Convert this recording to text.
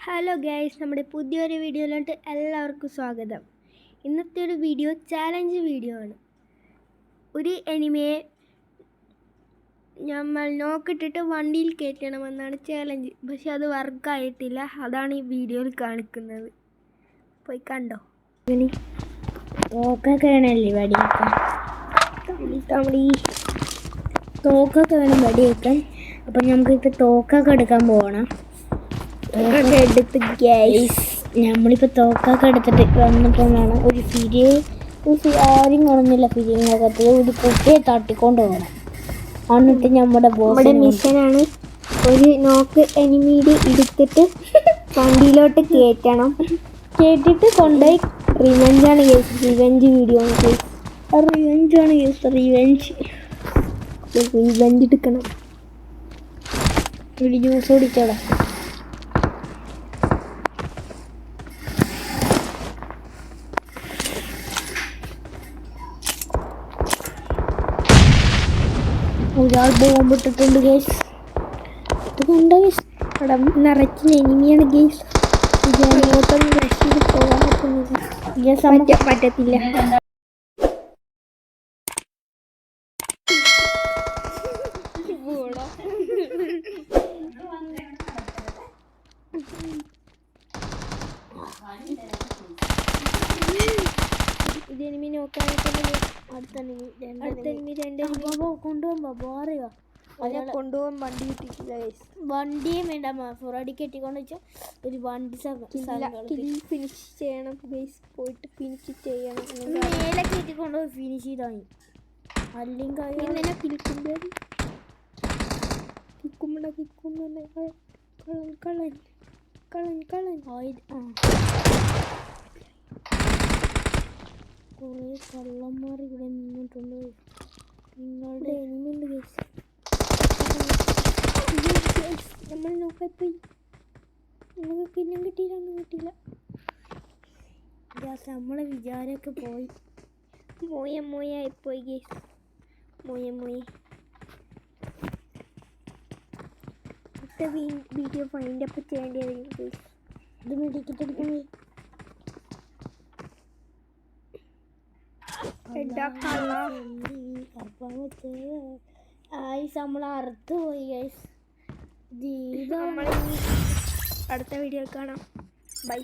Hello guys, നമ്മുടെ പുതിയൊരു വീഡിയോയിലോട്ട് എല്ലാവർക്കും സ്വാഗതം. ഇന്നത്തെ ഒരു വീഡിയോ ചാലഞ്ച് വീഡിയോ ആണ്. ഒരു എനിമയെ നമ്മൾ നോക്കിട്ടിട്ട് വണ്ടിയിൽ കയറ്റണമെന്നാണ് ചാലഞ്ച്. പക്ഷെ അത് വർക്കായിട്ടില്ല. അതാണ് ഈ വീഡിയോയിൽ കാണിക്കുന്നത്. പോയി കണ്ടോ. തോക്കൊക്കെ വേണമല്ലേ വെടിവെക്കാൻ? തോക്കൊക്കെ വേണം വെടിവെക്കാൻ. അപ്പം നമുക്കിപ്പോൾ തോക്കൊക്കെ എടുക്കാൻ പോകണം. എടുത്ത് നമ്മളിപ്പോൾ തോക്കൊക്കെ എടുത്തിട്ട് വന്നപ്പോൾ വേണം ഒരു ആരും കാണുന്നില്ല. ഫിരിയകത്ത് ഒരു കുട്ടിയെ തട്ടിക്കൊണ്ട് പോകണം. എന്നിട്ട് നമ്മുടെ മിഷനാണ് ഒരു നോക്ക് എനിമിയുടെ എടുത്തിട്ട് വണ്ടിയിലോട്ട് കയറ്റണം. കേട്ടിട്ട് കൊണ്ടുപോയി റിവെഞ്ചാണ് കേസ്. റിവെഞ്ച് വീഡിയോ ആണ് കേസ്. റിവെഞ്ചാണ് കേസ്. റിവെഞ്ച് എടുക്കണം. ഒരു ജ്യൂസ് കുടിച്ചോടാം. ഒരാൾ ബോംബിട്ടിട്ടുണ്ട് ഗേസ്. ഇത് കണ്ട ഗേസ്, അവിടെ നിറച്ച് എനിമിയാണ് ഗേസ്. അങ്ങോട്ടൊന്നും രക്ഷയിൽ പോകാൻ പറ്റത്തില്ല. ഇത് എനിമി നോക്കാനായിട്ട് കൊണ്ടുപോകാൻ വണ്ടി കിട്ടിയിട്ടില്ല. വണ്ടിയും വേണ്ട, ഫുറടി കെട്ടിക്കൊണ്ട് വെച്ചാൽ ഒരു വണ്ടി ഫിനിഷ് ചെയ്യണം ഗൈസ്. പോയിട്ട് ഫിനിഷ് ചെയ്യണം. മേലെ കെട്ടിക്കൊണ്ട് ഫിനിഷ് ചെയ്താൽ അല്ലെങ്കിൽ കുറേ കള്ളന്മാർ ഇവിടെ നിന്നിട്ടുണ്ട്. നിങ്ങളുടെ എനിമിയുണ്ട് ഗൈസ്. നമ്മൾ നോക്കാപ്പോയി. നമുക്ക് പിന്നെ കിട്ടിയില്ല. നമ്മളെ വിചാരമൊക്കെ പോയി. മോയായിപ്പോയി ഗൈസ്. അടുത്ത വീഡിയോ ഫൈൻഡ് അപ്പ് ചെയ്യേണ്ടതായിരിക്കും ഗൈസ്. ഇത് മെഡിക്കറ്റ് അടിക്കണേ. നമ്മൾ അറുത്ത് പോയി ഗൈസ്. അടുത്ത വീഡിയോ കാണാം. ബൈ.